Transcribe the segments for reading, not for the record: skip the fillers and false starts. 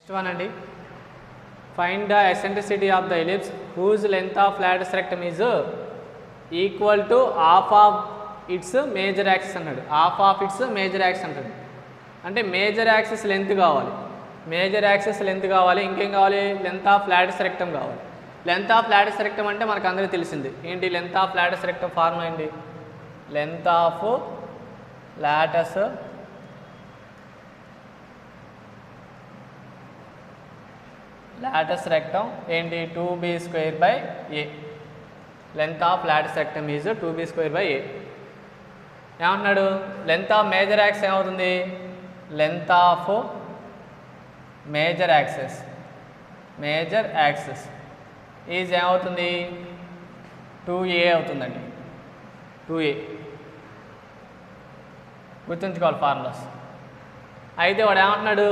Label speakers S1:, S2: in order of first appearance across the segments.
S1: Next one అండి, find the eccentricity of the ellipse whose length of lattice rectum is equal to half of its major axis అన్నాడు. Half of it's major axis అంటాడు. అంటే major axis length కావాలి, major axis length కావాలి. ఇంకేం కావాలి? Length of latus rectum కావాలి. Length of latus rectum అంటే మనకు అందరికీ తెలిసింది ఏంటి? Length of latus rectum formula ఏంటి? లెంత్ ఆఫ్ లాటస్ రెక్టమ్ ఏంటి? 2b²/a. Length of latus rectum is 2b²/a. ఏమన్నాడు? లెంత్ ఆఫ్ మేజర్ యాక్సిస్ ఏమవుతుంది? Length of major axis is ఏమవుతుంది? 2a అవుతుందండి. 2a గుర్తుంచుకోవాలి ఫార్ములాస్. అయితే వాడు ఏమంటున్నాడు?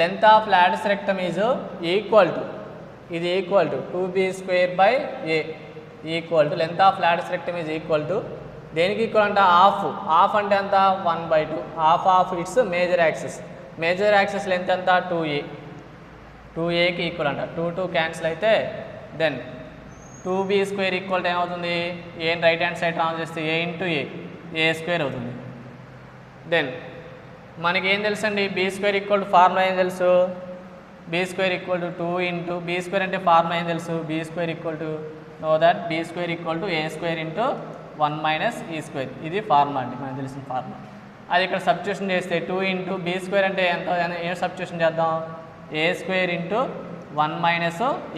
S1: Length of latus rectum is equal to 2b²/a equal to length of latus rectum is equal to దేనికి equal అంట? హాఫ్ అంటే ఎంత? 1/2. Half of it's major axis. Major axis length ఎంత? 2aకి ఈక్వల్ అంట. 2 క్యాన్సిల్ అయితే దెన్ 2b² ఈక్వల్ టు ఏమవుతుంది? ఏం right hand side trans చేస్తే a² అవుతుంది. దెన్ మనకి ఏం తెలుసు అండి? b² ఈక్వల్ టు ఫార్ములా ఏం తెలుసు? b² equal to 2 into b² అంటే ఫార్ములా ఏం తెలుసు? b² equal to know that b² equal to a² into 1 - e². ఇది ఫార్ములా అండి, మనకు తెలిసిన ఫార్ములా. అది ఇక్కడ సబ్స్టిట్యూషన్ చేస్తే 2 ఇంటూ b² అంటే ఎంత? ఏం సబ్స్టిట్యూషన్ చేద్దాం? a² into 1 -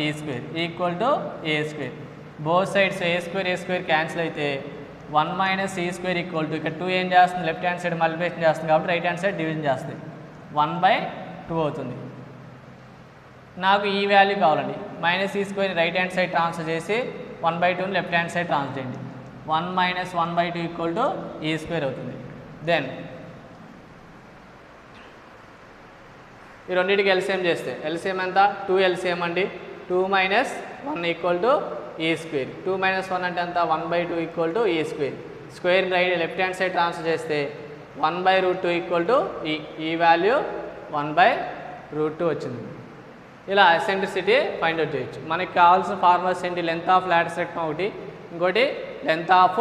S1: e² equal to a². Both sides a² cancel అయితే 1 - e² ఈక్వల్ టు ఇక్కడ 2 ఏం చేస్తుంది? లెఫ్ట్ హ్యాండ్ సైడ్ మల్టిప్లికేషన్ చేస్తుంది కాబట్టి రైట్ హ్యాండ్ సైడ్ డివిజన్ చేస్తుంది. 1/2 అవుతుంది. నాకు ఈ వాల్యూ కావాలండి. -e² right hand side transfer చేసి 1/2ని లెఫ్ట్ హ్యాండ్ సైడ్ ట్రాన్స్ఫర్ చేయండి. 1 - 1/2 ఈక్వల్ టు e² అవుతుంది. దెన్ ఈ రెండింటికి ఎల్సిఎం చేస్తే ఎల్సిఎం ఎంత? 2 ఎల్సిఎం అండి. 2 - 1 ఈక్వల్ టు e². 2 - 1 అంటే ఎంత? 1/2 equal to e². Square right left hand side transfer చేస్తే 1/√2 ఈక్వల్ టు ఈ వాల్యూ 1/√2 వచ్చింది. ఇలా ఎసెంట్రిసిటీ ఫైండ్ అవుట్ చేయొచ్చు. మనకి కావాల్సిన ఫార్ములాస్ ఏంటి? లెంత్ ఆఫ్ లాటిస్ రెక్టమ్ ఒకటి, ఇంకోటి length of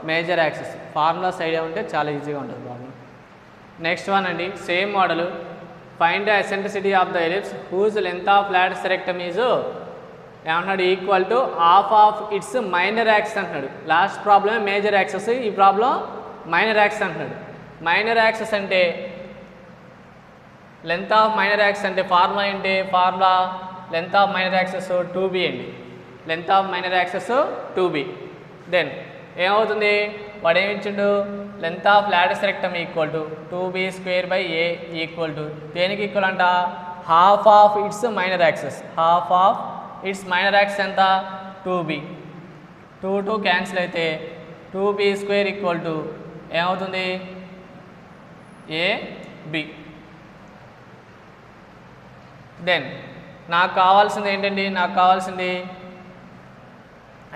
S1: major axis. Formulas idea ఉంటే చాలా ఈజీగా ఉంటుంది ప్రాబ్లం. నెక్స్ట్ వన్ అండి, same model. Find the eccentricity of the ellipse whose length of latus rectum is ఏమన్నాడు? Equal to half of its minor axis అంటున్నాడు. Last ప్రాబ్లమే major axis, ఈ problem minor axis అంటున్నాడు. మైనర్ యాక్సిస్ అంటే length of minor axis అంటే formula ఏంటి? Formula length of minor axis 2b అండి. Length of minor axis 2b. Then ఏమవుతుంది? వాడు ఏమి ఇచ్చిండు? Length of latus rectum equal to 2b²/a equal to దేనికి ఈక్వల్ అంట? Half of its minor axis. Half of its minor axis ఎంత? 2b. 2 cancel అయితే 2b² equal to ఏమవుతుంది? ab. Then నాకు కావాల్సింది ఏంటండి? నాకు కావాల్సింది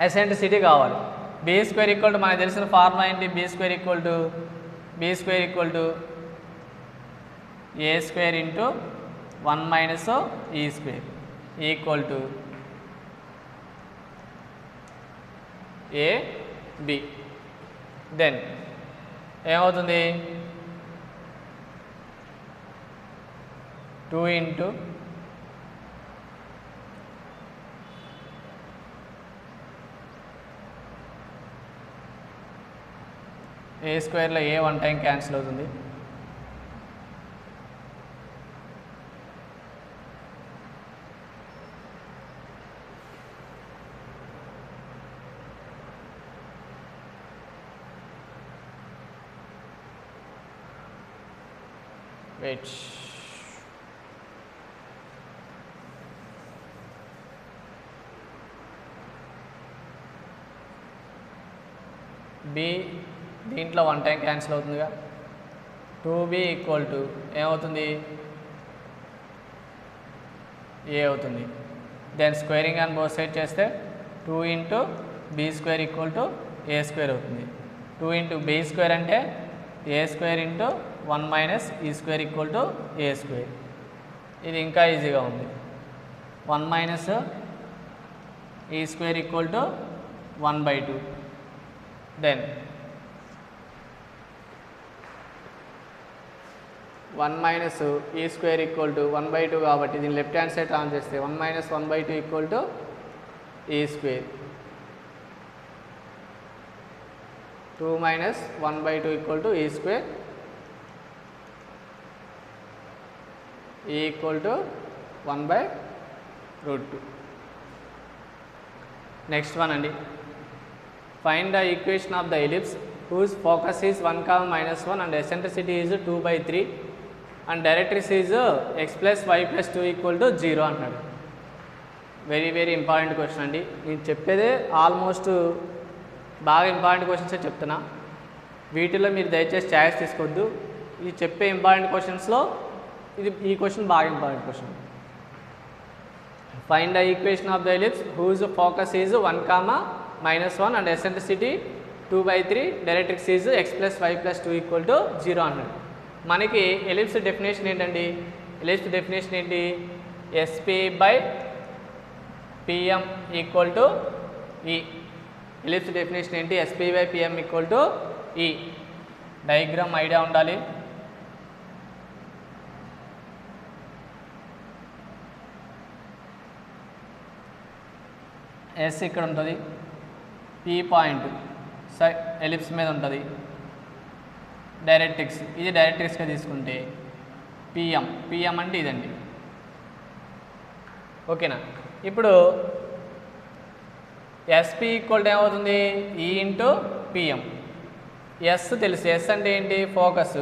S1: ఎసెంట్రిసిటీ కావాలి. b² ఈక్వల్ టు మనకు తెలిసిన ఫార్ములా ఏంటి? b² equal to a² into 1 - e² equal to ab. Then ఏమవుతుంది? 2 ఇంటూ a²లో a 1 టైం క్యాన్సిల్ అవుతుంది. వెయిట్, b దీంట్లో 1 టైం క్యాన్సిల్ అవుతుందిగా. 2b ఈక్వల్ టు ఏమవుతుంది? a అవుతుంది. Then squaring on both side చేస్తే 2 into b² equal to a² అవుతుంది. 2 ఇంటూ b² అంటే a² into 1 - e² equal to a². ఇది ఇంకా ఈజీగా ఉంది. 1 minus e square equal to 1/2. Then 1 minus e square equal to 1/2 కాబట్టి దీన్ని లెఫ్ట్ హ్యాండ్ సైడ్ ట్రాన్స్ చేస్తే 1 minus 1/2 equal to e square. 2 minus 1/2 equal to e square equal to 1/√2. Next one అండి. Find the equation of the ellipse whose focus is 1, -1 and eccentricity is 2/3 and directrix is x plus y plus 2 equal to 0 అంటున్నాడు. Very very important question అండి. నేను చెప్పేదే almost బాగా important క్వశ్చన్సే చెప్తున్నా. వీటిలో మీరు దయచేసి ఛాయిస్ తీసుకోవద్దు. ఇది చెప్పే ఇంపార్టెంట్ క్వశ్చన్స్లో ఈ క్వశ్చన్ బాగా important question. Find the equation of the ellipse whose focus is 1, -1 and eccentricity 2/3 directrix is x plus y plus 2 equal to 0 అన్నాడు. మనకి ఎలిప్స్ డెఫినేషన్ ఏంటండి? ఎలిప్స్ డెఫినేషన్ ఏంటి? SP/PM equal to E. Ellipse definition ఏంటి? SP/PM equal to E. Diagram idea ఉండాలి. S ఇక్కడ ఉంటుంది, P point ellipse మీద ఉంటుంది, డైరెక్ట్రిక్స్ ఇది డైరెక్ట్రిక్స్గా తీసుకుంటే పిఎం అంటే ఇదండి. ఓకేనా? ఇప్పుడు ఎస్పి ఈక్వల్ టు ఏమవుతుంది? ఈ ఇంటూ పిఎం. ఎస్ తెలుసు, ఎస్ అంటే ఏంటి? ఫోకస్.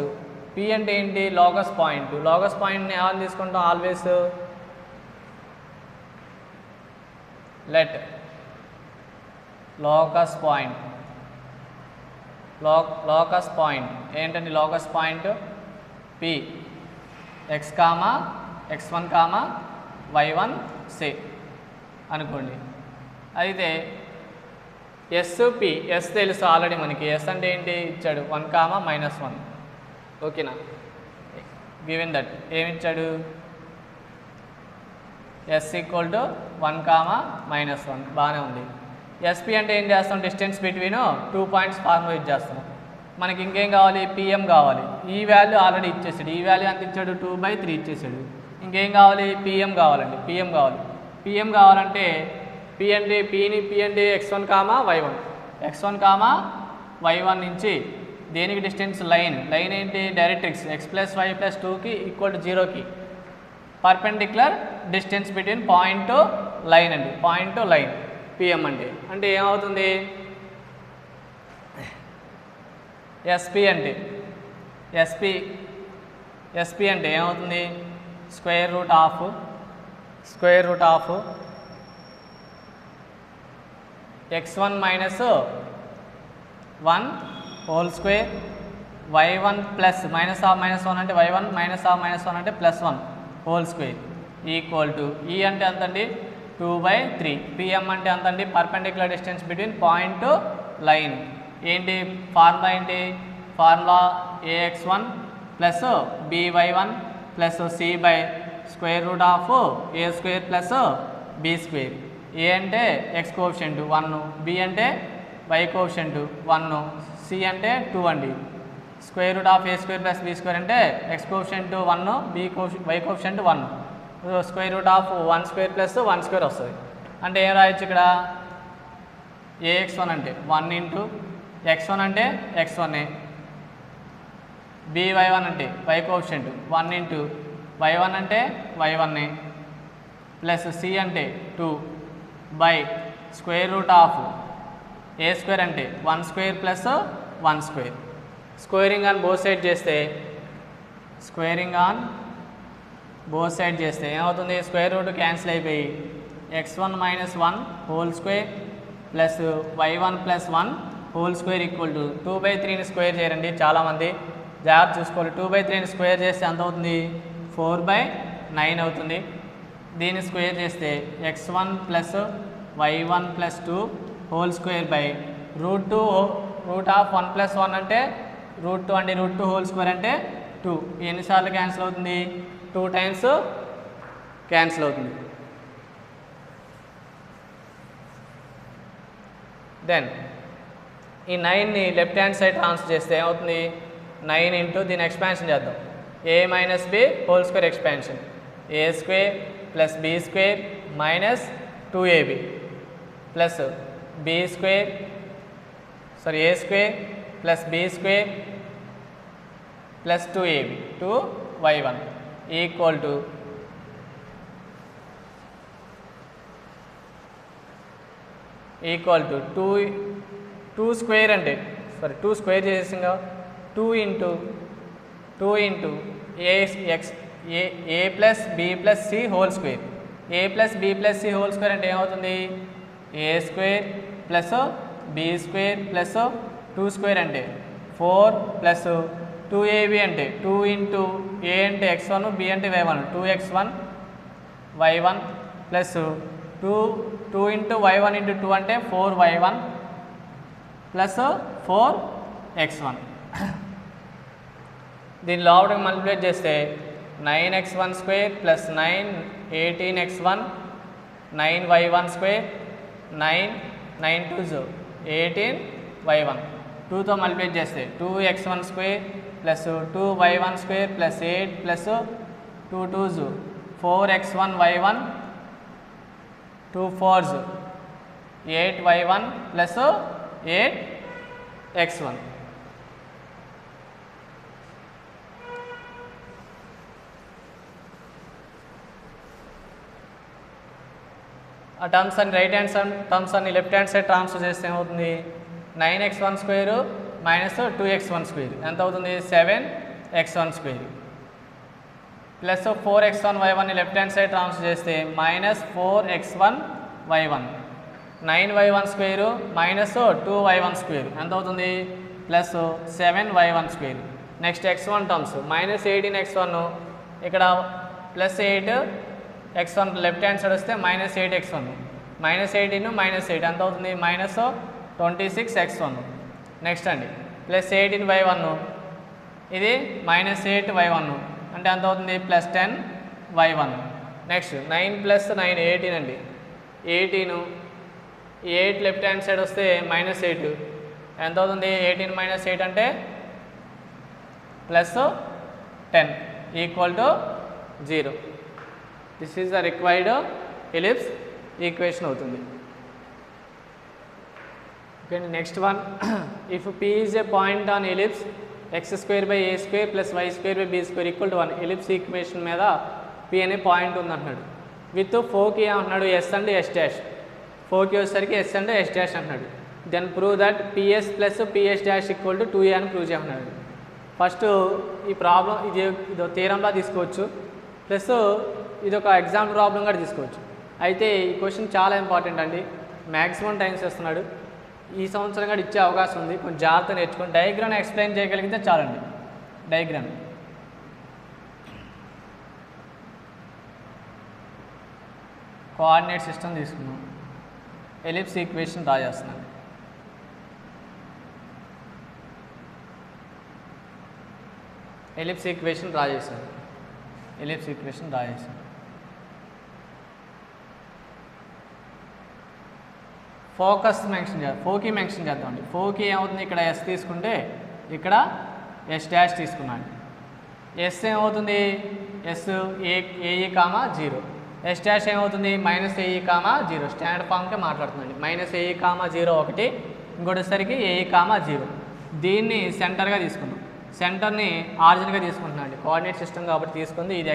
S1: పి అంటే ఏంటి? Locus point. లోకస్ పాయింట్ని ఏమని తీసుకుంటాం? Always let locus point. Locus point ఏంటండి? Locus point P x1, y1 say అనుకోండి. అయితే ఎస్పి ఎస్ తెలుసు ఆల్రెడీ మనకి. ఎస్ అంటే ఏంటి? ఇచ్చాడు 1, -1. ఓకేనా? గివెన్ దట్ ఏమిచ్చాడు? ఎస్ ఈక్వల్ టు 1, -1 బాగానే ఉంది. ఎస్పీ అంటే ఏం చేస్తాం? డిస్టెన్స్ బిట్వీన్ 2 పాయింట్స్ ఫార్ములేట్ చేస్తాం. మనకి ఇంకేం కావాలి? పిఎం కావాలి. ఈ వాల్యూ ఆల్రెడీ ఇచ్చేసాడు. ఈ వాల్యూ ఎంత ఇచ్చాడు? 2/3 ఇచ్చేసాడు. ఇంకేం కావాలి? పిఎం కావాలండి. పిఎం కావాలి. పిఎం కావాలంటే పి అంటే x1, y1. x1, y1 నుంచి దేనికి డిస్టెన్స్? లైన్ ఏంటి? Directrix x plus y plus 2కి ఈక్వల్ టు 0కి perpendicular distance between point to line అండి. పాయింట్ టు లైన్ పిఎం అంటే ఏమవుతుంది? ఎస్పి అంటే ఏమవుతుంది? Square root of x1 -1 whole square y1 plus -1 అంటే y1 -1 అంటే +1 హోల్ స్క్వేర్ ఈక్వల్ టు ఈ అంటే ఎంతండి? 2/3. పిఎం అంటే ఎంతండి? Perpendicular distance between point to line. ఏంటి ఫార్ములా? ఏంటి formula? ax1 plus by1 plus c/√a² plus b². A అంటే ఎక్స్ కోఎఫిషియంట్ 1, బి అంటే వై కోఎఫిషియంట్ 1, సి అంటే 2 అండి. √a² ప్లస్ b² అంటే x coefficient 1, y coefficient 1. √1² plus 1² వస్తుంది. అంటే ఏం రాయొచ్చు ఇక్కడ? ax1 అంటే 1 ఇంటూ x1 అంటే x1ఏ, by1 అంటే వై కోఎఫిషియంట్ 1 ఇంటూ y1 అంటే y1ఏ, ప్లస్ సి అంటే 2 బై √a² అంటే 1² plus 1². Squaring on both side చేస్తే ఏమవుతుంది? స్క్వేర్ రూట్ క్యాన్సిల్ అయిపోయి x1 -1 whole square plus y1 + 1 whole square equal to 2/3ని స్క్వేర్ చేయండి. చాలామంది జాగ్రత్త చూసుకోవాలి. 2/3ని స్క్వేర్ చేస్తే ఎంత అవుతుంది? 4/9 అవుతుంది. దీన్ని స్క్వేర్ చేస్తే x1 + y1 + 2 whole square by √2 √1 + 1 అంటే √2 అండి. √2 హోల్ స్క్వేర్ అంటే 2. ఎన్నిసార్లు క్యాన్సిల్ అవుతుంది? 2 టైమ్స్ క్యాన్సిల్ అవుతుంది. దెన్ ఈ 9ని లెఫ్ట్ హ్యాండ్ సైడ్ ట్రాన్స్ఫర్ చేస్తే ఏమవుతుంది 9 ఇంటూ దీన్ని ఎక్స్పాన్షన్ చేద్దాం a minus B whole square expansion a square plus B square minus 2ab plus B square sorry a square plus B square plus 2ab 2y1 equal to equal to 2 square అంటే sorry 2 square చేసేసింగా 2 into A plus B plus C whole square A plus B plus C whole square అంటే ఏమవుతుంది ఏ square plus B square plus 2 square అంటే 4 plus 2ab అంటే 2 into ఏ అంటే x1 B అంటే y1 2x1 y1 plus 2 into y1 into 2 అంటే 4y1 plus 4x1 దీని లోపలికి multiply చేస్తే 9x1 square plus 9 18x1 9y1 square 9 2 18y1 2తో మల్టిప్లై చేస్తే 2x1 square plus 2y1 square plus 8 plus 2 2 4x1 y1 2 4 8y1 plus 8x1 ఆ terms అన్ని right hand side terms అన్ని left hand side transfer చేస్తే ఏమవుతుంది 9x1 square minus 2x1 square ఎంత అవుతుంది 7x1 square plus 4x1 y1 left hand side transfer చేస్తే minus 4x1 y1 9y1 square minus 2y1 square ఎంత అవుతుంది plus 7y1 square next x1 terms minus 18x1 ఇక్కడ plus 8x1 left hand side వస్తే minus 8x1 minus 18 minus 8 ఎంత అవుతుంది minus 26x1 next అండి plus 18y1 ఇది minus 8y1 అంటే ఎంత అవుతుంది ప్లస్ 10y1 నెక్స్ట్ 9 ప్లస్ 9 18 అండి 8 లెఫ్ట్ హ్యాండ్ సైడ్ వస్తే మైనస్ 8 ఎంత అవుతుంది 18 మైనస్ 8 అంటే plus 10 equal to 0 this is the required ellipse equation అవుతుంది. Okay next one if p is a point on ellipse x square by a square plus y square by b square equal to 1 ellipse equation మీద p అనే point ఉంది అంటున్నాడు with 4కి ఏమంటున్నాడు s and s dash 4కి వచ్చేసరికి s and s dash అంటున్నాడు then prove that ps plus ps dash equal to 2a అని ప్రూవ్ చేయమన్నాడు. ఫస్ట్ ఈ ప్రాబ్లం ఇది థీరంలా తీసుకోవచ్చు ప్లస్ ఇది ఒక ఎగ్జామ్ ప్రాబ్లం కూడా తీసుకోవచ్చు. అయితే ఈ క్వశ్చన్ చాలా ఇంపార్టెంట్ అండి మ్యాక్సిమం టైమ్స్ వస్తున్నాడు ఈ సంవత్సరం కూడా ఇచ్చే అవకాశం ఉంది కొంచెం జాగ్రత్త నేర్చుకొని డయాగ్రామ్ ఎక్స్ప్లెయిన్ చేయగలిగితే చాలండి. డయాగ్రామ్ కోఆర్డినేట్ సిస్టమ్ తీసుకున్నాం ఎలిప్స్ ఈక్వేషన్ డ్రా చేస్తున్నాను. ఎలిప్స్ ఈక్వేషన్ డ్రా చేశాను ఫోకస్ మెన్షన్ చేద్దాం ఫోకి మెన్షన్ చేద్దామండి. ఫోకి ఏమవుతుంది ఇక్కడ ఎస్ తీసుకుంటే ఇక్కడ ఎస్ డాష్ తీసుకున్నాను ఎస్ ఏమవుతుంది S AE comma 0 S dash ఏమవుతుంది మైనస్ ఏఈ కామా 0 స్టాండర్డ్ ఫామ్కే మాట్లాడుతుందండి మైనస్ ఏఈ కామా 0 ఒకటి ఇంకోటిసరికి ఏఈ కామా 0 దీన్ని సెంటర్గా తీసుకున్నాం సెంటర్ని ఆరిజిన్గా తీసుకుంటున్నాం అండి కోఆర్డినేట్ సిస్టమ్ కాబట్టి తీసుకుంది ఇది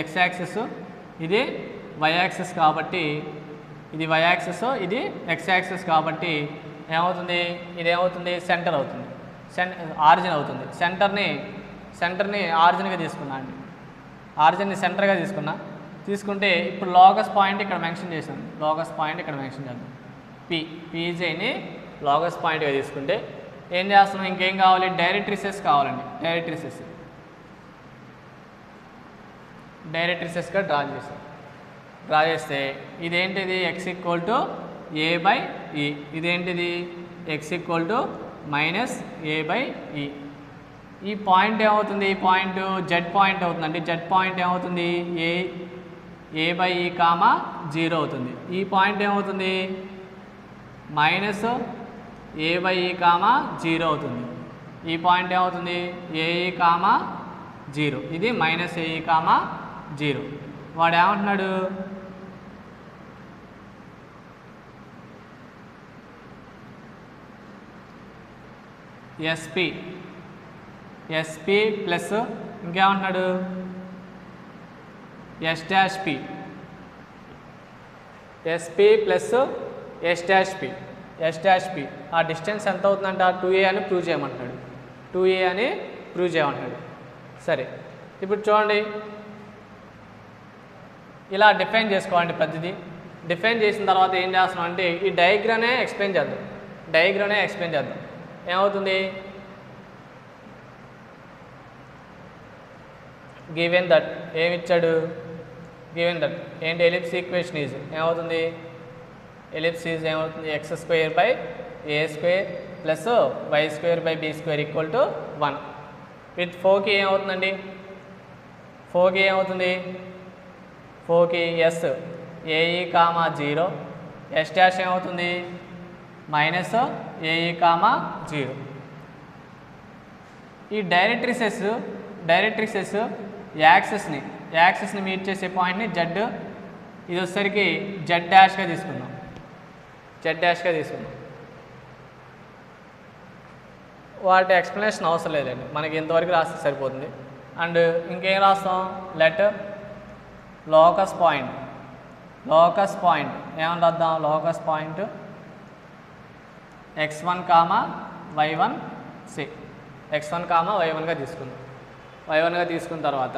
S1: ఎక్స్ యాక్సిస్ ఇది వై యాక్సిస్ కాబట్టి ఇది వై యాక్సిస్ ఇది ఎక్స్ యాక్సిస్ కాబట్టి ఏమవుతుంది ఇది ఏమవుతుంది సెంటర్ అవుతుంది ఆరిజిన్ అవుతుంది సెంటర్ని ఆరిజిన్గా తీసుకున్నా అండి ఆరిజిన్ని సెంటర్గా తీసుకుంటే ఇప్పుడు లోకస్ పాయింట్ ఇక్కడ మెన్షన్ చేశాను ఇక్కడ మెన్షన్ చేద్దాం పీజేని లోకస్ పాయింట్గా తీసుకుంటే ఏం చేస్తున్నాం ఇంకేం కావాలి డైరెక్ట్రిసెస్ కావాలండి డైరెక్ట్రిసెస్గా డ్రా చేస్తే ఇదేంటిది X equal to A by ఈ ఇదేంటిది X equal to minus A by ఈ ఈ పాయింట్ ఏమవుతుంది ఈ పాయింట్ జెడ్ పాయింట్ అవుతుందండి జెడ్ పాయింట్ ఏమవుతుంది a/e కామా 0 అవుతుంది. ఈ పాయింట్ ఏమవుతుంది మైనస్ a/e కామా 0 అవుతుంది. ఈ పాయింట్ ఏమవుతుంది ae కామా 0. ఇది మైనస్ ae కామా 0. వాడు ఏమంటున్నాడు ఎస్పి ప్లస్ ఇంకేమంటున్నాడు ఎస్పి ప్లస్ ఎస్పి ఆ డిస్టెన్స్ ఎంత అవుతుందంట 2a అని ప్రూవ్ చేయమంటున్నాడు. 2a అని ప్రూవ్ చేయమంటున్నాడు. సరే ఇప్పుడు చూడండి ఇలా డిఫైన్ చేసుకోవాలండి ప్రతిదీ. డిఫైన్ చేసిన తర్వాత ఏం చేస్తున్నాం అంటే ఈ డయాగ్రామే ఎక్స్ప్లెయిన్ చేద్దాం. ఏమవుతుంది గివెన్ దట్ ఏమిచ్చాడు గివెన్ దట్ ఏంటి ఎలిప్స్ ఈక్వేషన్ ఈజ్ ఏమవుతుంది ఎలిప్స్ ఈజ్ ఏమవుతుంది x² / a² plus y² / b² equal to 1. With 4కి ఏమవుతుందండి 4కి ఏమవుతుంది 4కి s ae comma 0 s dash ఏమవుతుంది మైనస్ ae కామా 0. ఈ డైరెక్ట్రిక్సెస్ యాక్సెస్ని మీట్ చేసే పాయింట్ని జెడ్ ఇది వచ్చేసరికి జెడ్ డాష్గా తీసుకుందాం. వాటి ఎక్స్ప్లెనేషన్ అవసరం లేదండి, మనకి ఇంతవరకు రాస్తే సరిపోతుంది. అండ్ ఇంకేం రాస్తాం లెట్ లోకస్ పాయింట్ ఏమని రాద్దాం locus point x1 comma y1 x1 comma y1గా తీసుకుందాం. y1గా తీసుకున్న తర్వాత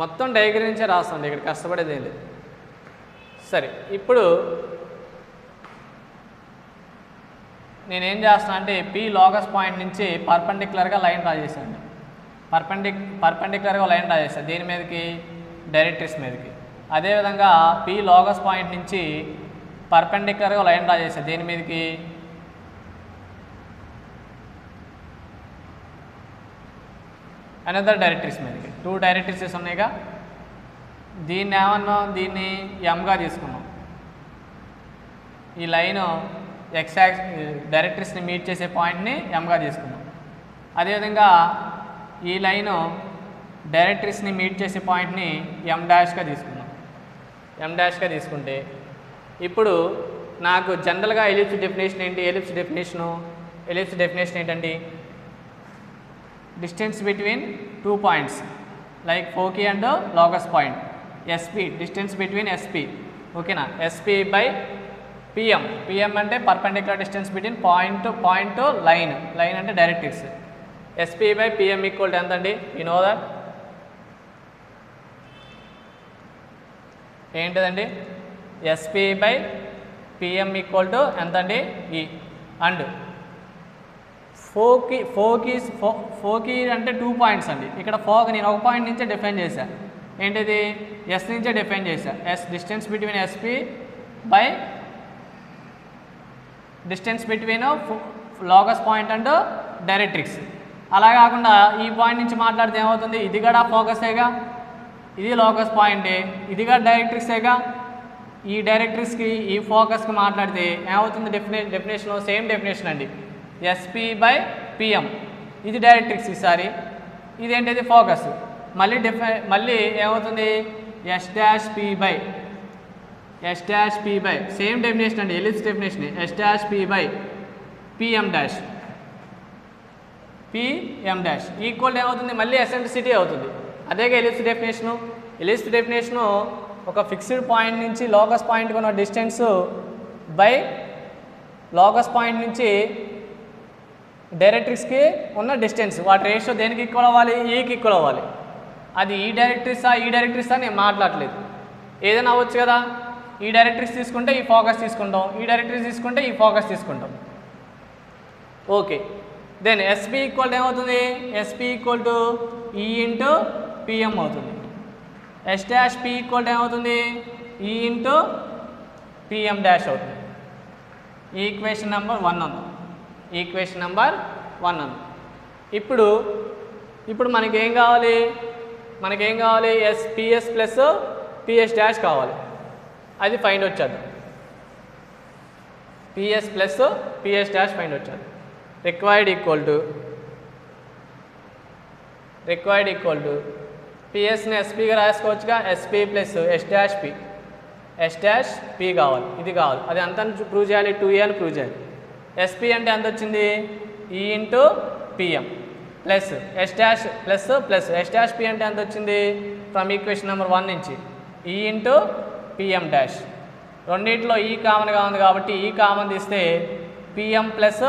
S1: మొత్తం డయాగ్రామ్ నుంచే రాస్తుంది, ఇక్కడ కష్టపడేది ఏం లేదు. సరే ఇప్పుడు నేనేం చేస్తాను అంటే పి లోకస్ పాయింట్ నుంచి పర్పెండిక్యులర్గా లైన్ డ్రా చేశాను. పర్పెండిక్యులర్గా లైన్ డ్రా చేశాను దీని మీదకి డైరెక్ట్రిక్స్ మీదకి. అదేవిధంగా పి లోకస్ పాయింట్ నుంచి పర్పెండిక్యులర్గా లైన్ డ్రా చేశాను దీని మీదకి అనదర్ డైరెక్ట్రిక్స్ మీదకి. 2 డైరెక్ట్రిక్సెస్ ఉన్నాయిగా. దీన్ని ఏమన్నా దీన్ని ఎంగా తీసుకున్నాం. ఈ లైను డైరెక్ట్రిక్స్ని మీట్ చేసే పాయింట్ని ఎంగా తీసుకున్నాం. అదేవిధంగా ఈ లైను డైరెక్ట్రిక్స్ని మీట్ చేసే పాయింట్ని ఎం డాష్గా తీసుకుంటే ఇప్పుడు నాకు జనరల్గా ఎలిప్స్ డెఫినేషన్ ఏంటి ఎలిప్స్ డెఫినేషన్ ఏంటండి distance between 2 points like foci and locus point SP distance between SP ఓకేనా ఎస్పి బై పిఎం అంటే perpendicular distance between point line అంటే directrix SP by PM equal to ఎంత అండి యు నో దట్ ఏంటిదండి SP by PM equal to ఎంత అండి ఈ and ఫోకీ అంటే 2 పాయింట్స్ అండి. ఇక్కడ నేను ఒక పాయింట్ నుంచే డిఫైన్ చేశాను. ఏంటిది ఎస్ నుంచే డిఫైన్ చేశాను. S distance between SP by distance between locus point and directrix. అలా కాకుండా ఈ పాయింట్ నుంచి మాట్లాడితే ఏమవుతుంది ఇది కూడా ఫోకసేగా ఇది లోకస్ పాయింటే ఇది కూడా డైరెక్ట్రిక్సేగా. ఈ డైరెక్ట్రిక్స్కి ఈ ఫోకస్కి మాట్లాడితే ఏమవుతుంది డెఫినేషన్ సేమ్ డెఫినేషన్ అండి ఎస్పి బై పిఎం. ఇది డైరెక్ట్రిక్స్ ఈసారి ఇదేంటిది ఫోకస్. మళ్ళీ ఏమవుతుంది S dash P by same definition అండి ellipse definition S dash P by PM dash equal ఏమవుతుంది మళ్ళీ ఎసెంట్రిసిటీ అవుతుంది. అదేగా ఎలిప్స్ డెఫినేషను ఒక ఫిక్స్డ్ పాయింట్ నుంచి లోకస్ పాయింట్కి ఉన్న డిస్టెన్స్ బై లోకస్ పాయింట్ నుంచి డైరెక్ట్రిక్స్కి ఉన్న డిస్టెన్స్ వాటి రేషియో దేనికి ఈక్వల్ అవ్వాలి ఈకి ఈక్వల్ అవ్వాలి. అది ఈ డైరెక్ట్రిక్సా నేను మాట్లాడలేదు. ఏదైనా అవ్వచ్చు కదా. ఈ డైరెక్ట్రిక్స్ తీసుకుంటే ఈ ఫోకస్ తీసుకుంటాం, ఈ డైరెక్ట్రిక్స్ తీసుకుంటే ఈ ఫోకస్ తీసుకుంటాం. ఓకే దెన్ ఎస్పి ఈక్వల్ ఏమవుతుంది ఎస్పి ఈక్వల్ టు ఈ ఇంటూ పిఎం అవుతుంది. ఎస్ డాష్ పి ఈక్వల్ ఏమవుతుంది ఈ ఇంటూ పిఎం డాష్ అవుతుంది. ఈక్వేషన్ నెంబర్ 1 ఉంది. ఇప్పుడు మనకేం కావాలి ఎస్పిఎస్ ప్లస్ పిఎస్ డాష్ కావాలి, అది ఫైండ్ వచ్చేది. PS plus PS dash find వచ్చేది. రిక్వైర్డ్ ఈక్వల్ టు పిఎస్ని ఎస్పీగా రాసుకోవచ్చుగా, SP plus S dash P, S dash P కావాలి, ఇది కావాలి. అది అంత ప్రూవ్ చేయాలి, 2a అని ప్రూవ్ చేయాలి. ఎస్పీ అంటే ఎంత వచ్చింది, ఈ into PM plus S dash plus S dash P అంటే ఎంత వచ్చింది, ఫ్రమ్ ఈక్వేషన్ నెంబర్ 1 నుంచి ఈ ఇంటూ పిఎం డాష్. రెండింటిలో ఈ కామన్గా ఉంది కాబట్టి ఈ కామన్ తీస్తే పిఎం ప్లస్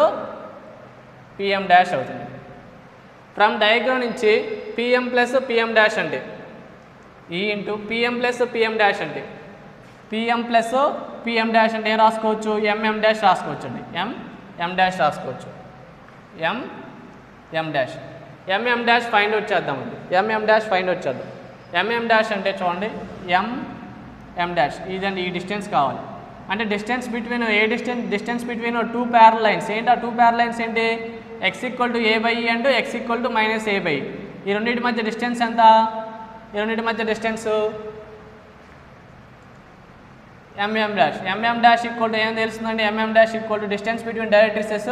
S1: పిఎం డాష్ అవుతుంది. ఫ్రమ్ డయాగ్రామ్ నుంచి పిఎం ప్లస్ పిఎం డాష్ అంటే ఈ into PM plus PM dash అంటే పిఎం ప్లస్ పిఎం డాష్ అంటే ఏం రాసుకోవచ్చు, ఎంఎం డాష్ రాసుకోవచ్చు అండి. ఎంఎం డాష్ రాసుకోవచ్చు, MM dash. MM dash find out చేద్దామండి. ఎంఎం డాష్ ఫైండ్ అవుట్ చేద్దాం. ఎంఎం డాష్ అంటే చూడండి, ఎంఎం డాష్ ఇదండి, ఈ డిస్టెన్స్ కావాలి. అంటే distance between distance between 2 parallel lines. ఏంటి ఆ 2 ప్యారల్ లైన్స్ ఏంటి, x equal to a by e and x equal to minus a by. ఈ రెండింటి మధ్య డిస్టెన్స్ ఎంత, ఈ రెండింటి మధ్య distance MM dash. MM dash equal to ఏం తెలుస్తుందండి, MM dash equal to distance between directrices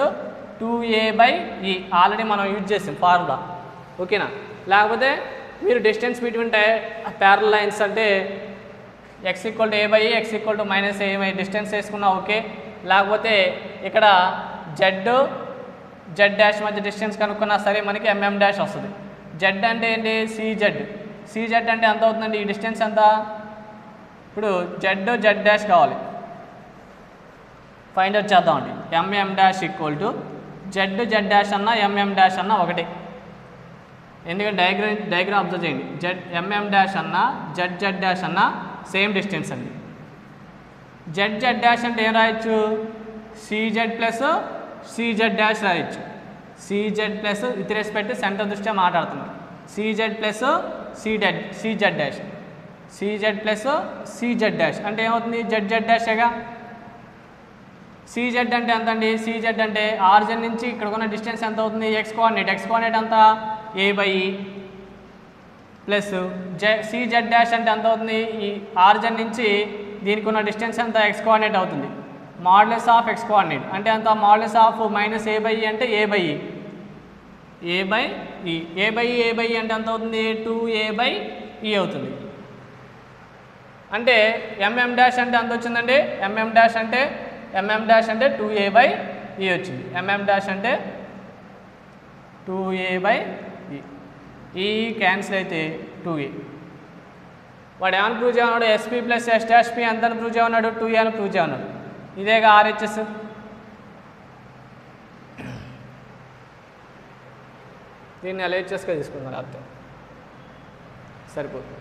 S1: 2a by e. Already మనం యూజ్ చేసాం ఫార్ములా, ఓకేనా. లేకపోతే మీరు డిస్టెన్స్ బిట్వీన్ ప్యారల్ లైన్స్ అంటే x equal to a by e, x equal to minus a by distance వేసుకున్నా okay. లేకపోతే ఇక్కడ Z dash మధ్య డిస్టెన్స్ కనుక్కున్నా సరే మనకి ఎంఎం డాష్ వస్తుంది. జెడ్ అంటే ఏంటి, సిజెడ్ అంటే ఎంత అవుతుందండి, ఈ డిస్టెన్స్ ఎంత. ఇప్పుడు జెడ్ డాష్ కావాలి, ఫైండ్ అవుట్ చేద్దామండి. MM dash equal to Z dash అన్న ఎంఎం డాష్ అన్న ఒకటి, ఎందుకంటే డయాగ్రామ్ అబ్జర్వ్ చేయండి. ఎంఎం డాష్ అన్న జెడ్ డాష్ అన్న సేమ్ డిస్టెన్స్ అండి. జెడ్ డాష్ అంటే ఏం రాయొచ్చు, సిజెడ్ ప్లస్ సిజెడ్ డాష్ రాయొచ్చు. CZ plus with respect centre దృష్ట్యా మాట్లాడుతున్నాం. CZ plus CZ dash, CZ plus CZ dash అంటే ఏమవుతుంది, జెడ్ డాషేగా. సిజెడ్ అంటే ఎంత అండి, సిజెడ్ అంటే ఆరిజిన్ నుంచి ఇక్కడ ఉన్న డిస్టెన్స్ ఎంత అవుతుంది, ఎక్స్ కోఆర్డినేట్ ఎంత a by e plus CZ dash అంటే ఎంత అవుతుంది, ఈ ఆరిజిన్ నుంచి దీనికి ఉన్న డిస్టెన్స్ ఎంత ఎక్స్ కోఆర్డినేట్ అవుతుంది. మాడ్యులస్ ఆఫ్ ఎక్స్ కోఆర్డినేట్ అంటే అంత modulus of minus a by e అంటే a బై e అంటే ఎంత అవుతుంది, 2a బై e అవుతుంది. అంటే ఎంఎం డాష్ అంటే ఎంత వచ్చిందండి, ఎంఎం డాష్ అంటే 2a బై e వచ్చింది. ఎంఎం డాష్ అంటే 2a బై e. ఈ క్యాన్సిల్ అయితే 2a. వాడు ఏమని ప్రూవ్ చేయమన్నాడు, SP plus S dash P ఎంత అని ప్రూవ్ చేయమన్నాడు, 2a అని ప్రూవ్ చేయమన్నాడు. ఇదేగా ఆర్హెచ్ఎస్. దీన్ని ఎల్హెచ్ఎస్గా తీసుకున్నారు, అర్థం సరిపోతుంది.